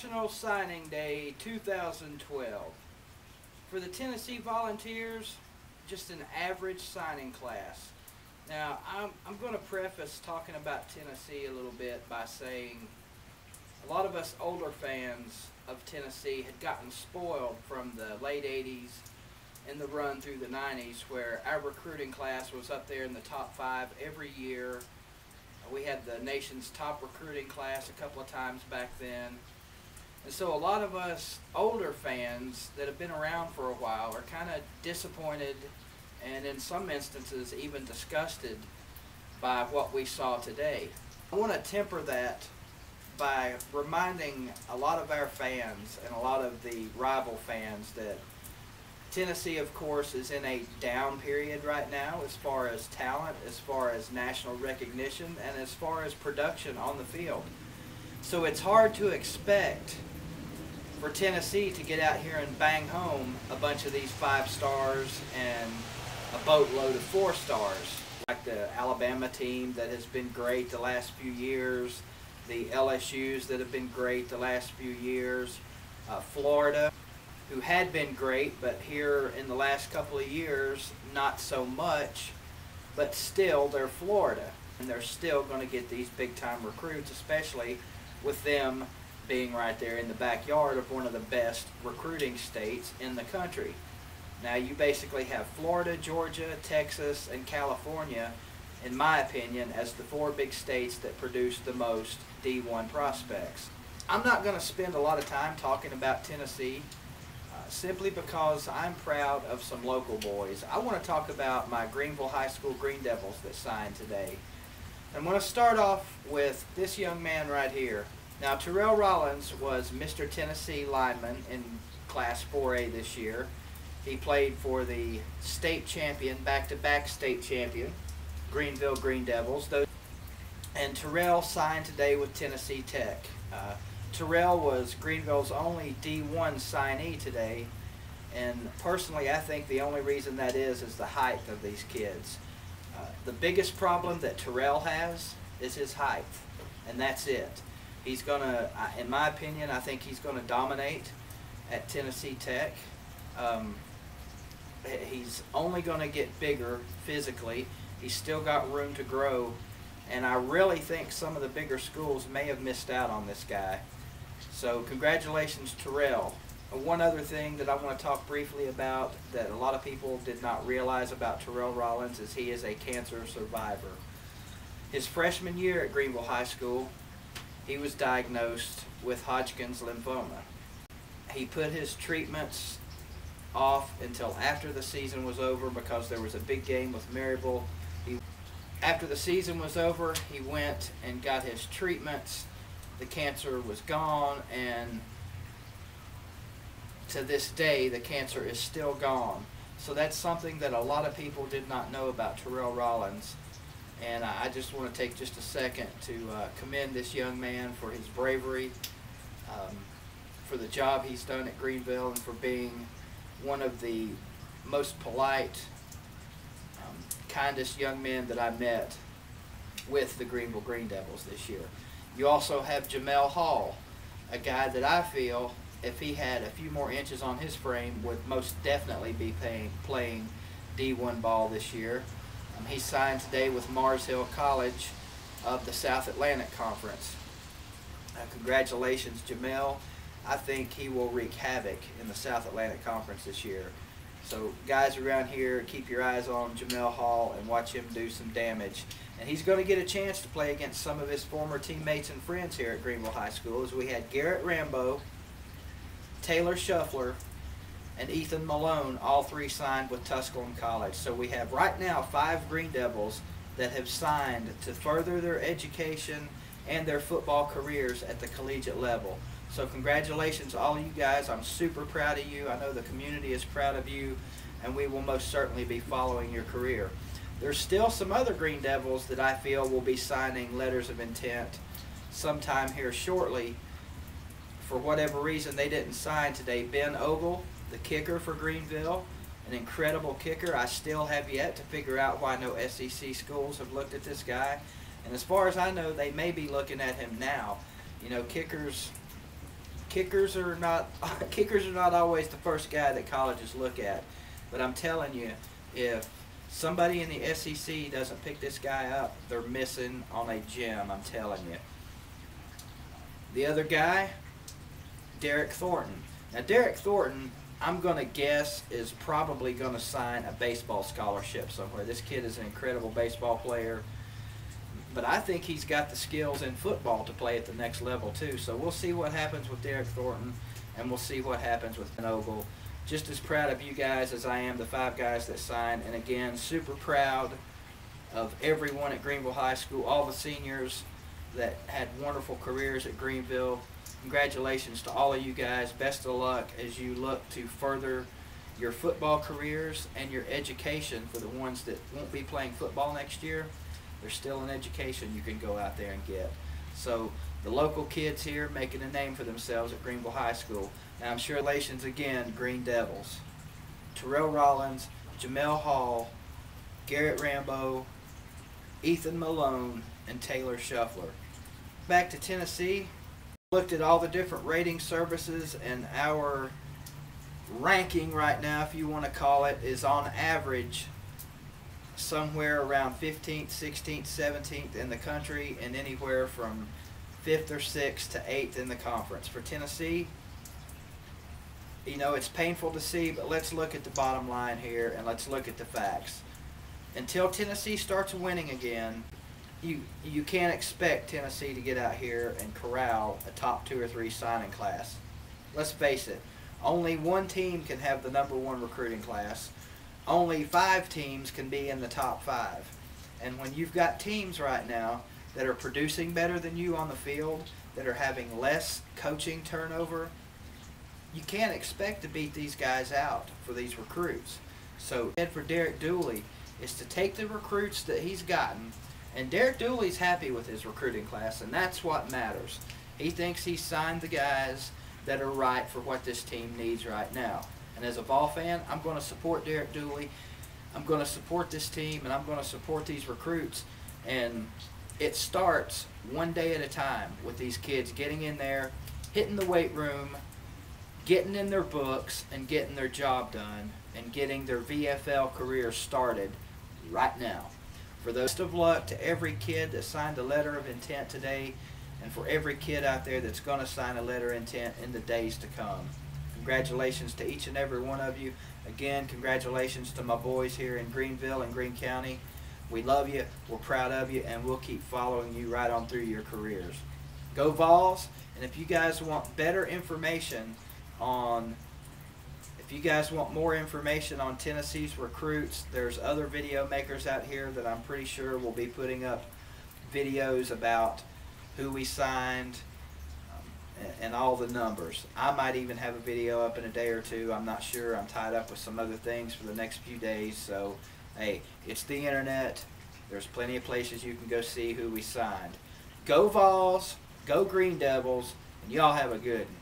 National Signing Day 2012. For the Tennessee Volunteers, just an average signing class. Now, I'm going to preface talking about Tennessee a little bit by saying a lot of us older fans of Tennessee had gotten spoiled from the late 80s and the run through the 90s, where our recruiting class was up there in the top 5 every year. We had the nation's top recruiting class a couple of times back then. And so a lot of us older fans that have been around for a while are kind of disappointed and in some instances even disgusted by what we saw today. I want to temper that by reminding a lot of our fans and a lot of the rival fans that Tennessee, of course, is in a down period right now as far as talent, as far as national recognition, and as far as production on the field. So it's hard to expect for Tennessee to get out here and bang home a bunch of these 5 stars and a boatload of 4 stars, like the Alabama team that has been great the last few years, the LSUs that have been great the last few years, Florida, who had been great, but here in the last couple of years, not so much, but still they're Florida, and they're still going to get these big-time recruits, especially with them being right there in the backyard of one of the best recruiting states in the country. Now, you basically have Florida, Georgia, Texas, and California, in my opinion, as the 4 big states that produce the most D1 prospects. I'm not going to spend a lot of time talking about Tennessee, simply because I'm proud of some local boys. I want to talk about my Greenville High School Greene Devils that signed today. I'm going to start off with this young man right here. Now, Terrell Rollins was Mr. Tennessee lineman in Class 4A this year. He played for the state champion, back-to-back state champion, Greenville Greene Devils. And Terrell signed today with Tennessee Tech. Terrell was Greenville's only D1 signee today, and personally I think the only reason that is the height of these kids. The biggest problem that Terrell has is his height, and that's it. He's going to, in my opinion, I think he's going to dominate at Tennessee Tech. He's only going to get bigger physically. He's still got room to grow, and I really think some of the bigger schools may have missed out on this guy. So congratulations, Terrell. One other thing that I want to talk briefly about that a lot of people did not realize about Terrell Rollins is he is a cancer survivor. His freshman year at Greenville High School, he was diagnosed with Hodgkin's lymphoma. He put his treatments off until after the season was over because there was a big game with Maryville. After the season was over, he went and got his treatments. The cancer was gone, and to this day, the cancer is still gone. So that's something that a lot of people did not know about Terrell Rollins. And I just want to take just a second to commend this young man for his bravery, for the job he's done at Greenville, and for being one of the most polite, kindest young men that I met with the Greenville Greene Devils this year. You also have Jamel Hall, a guy that I feel, if he had a few more inches on his frame, would most definitely be playing D1 ball this year. He signed today with Mars Hill College of the South Atlantic Conference. Congratulations, Jamel. I think he will wreak havoc in the South Atlantic Conference this year. So guys around here, keep your eyes on Jamel Hall and watch him do some damage. And he's going to get a chance to play against some of his former teammates and friends here at Greenville High School, as we had Garrett Rambo, Taylor Shuffler, and Ethan Malone, all 3 signed with Tusculum College. So we have right now 5 Greene Devils that have signed to further their education and their football careers at the collegiate level. So congratulations all of you guys. I'm super proud of you. I know the community is proud of you, and we will most certainly be following your career. There's still some other Greene Devils that I feel will be signing letters of intent sometime here shortly. For whatever reason, they didn't sign today. Ben Ogle, the kicker for Greenville, an incredible kicker. I still have yet to figure out why no SEC schools have looked at this guy. And as far as I know, they may be looking at him now. You know, kickers kickers are not kickers are not always the first guy that colleges look at. But I'm telling you, if somebody in the SEC doesn't pick this guy up, they're missing on a gem, I'm telling you. The other guy, Derek Thornton. Now Derek Thornton, I'm going to guess, is probably going to sign a baseball scholarship somewhere. This kid is an incredible baseball player. But I think he's got the skills in football to play at the next level too. So we'll see what happens with Derek Thornton, and we'll see what happens with Ogle. Just as proud of you guys as I am the 5 guys that signed. And again, super proud of everyone at Greenville High School, all the seniors that had wonderful careers at Greenville. Congratulations to all of you guys. Best of luck as you look to further your football careers and your education. For the ones that won't be playing football next year, there's still an education you can go out there and get. So the local kids here making a name for themselves at Greenville High School. Now I'm sure relations again, Greene Devils. Terrell Rollins, Jamel Hall, Garrett Rambo, Ethan Malone, and Taylor Shuffler. Back to Tennessee. Looked at all the different rating services, and our ranking right now, if you want to call it, is on average somewhere around 15th, 16th, 17th in the country, and anywhere from 5th or 6th to 8th in the conference. For Tennessee, you know, it's painful to see, but let's look at the bottom line here and let's look at the facts. Until Tennessee starts winning again, you can't expect Tennessee to get out here and corral a top 2 or 3 signing class. Let's face it, only one team can have the #1 recruiting class. Only 5 teams can be in the top 5. And when you've got teams right now that are producing better than you on the field, that are having less coaching turnover, you can't expect to beat these guys out for these recruits. So for Derek Dooley is to take the recruits that he's gotten, and Derek Dooley's happy with his recruiting class, and that's what matters. He thinks he's signed the guys that are right for what this team needs right now. And as a Vol fan, I'm going to support Derek Dooley. I'm going to support this team, and I'm going to support these recruits. And it starts one day at a time with these kids getting in there, hitting the weight room, getting in their books, and getting their job done, and getting their VFL career started right now. For the best of luck to every kid that signed a letter of intent today, and for every kid out there that's going to sign a letter of intent in the days to come. Congratulations to each and every one of you. Again, congratulations to my boys here in Greenville and Greene County. We love you, we're proud of you, and we'll keep following you right on through your careers. Go Vols, and if you guys want better information on, if you guys want more information on Tennessee's recruits, there's other video makers out here that I'm pretty sure will be putting up videos about who we signed, and all the numbers. I might even have a video up in a day or two. I'm not sure. I'm tied up with some other things for the next few days. So, hey, it's the internet. There's plenty of places you can go see who we signed. Go Vols, go Greene Devils, and y'all have a good one.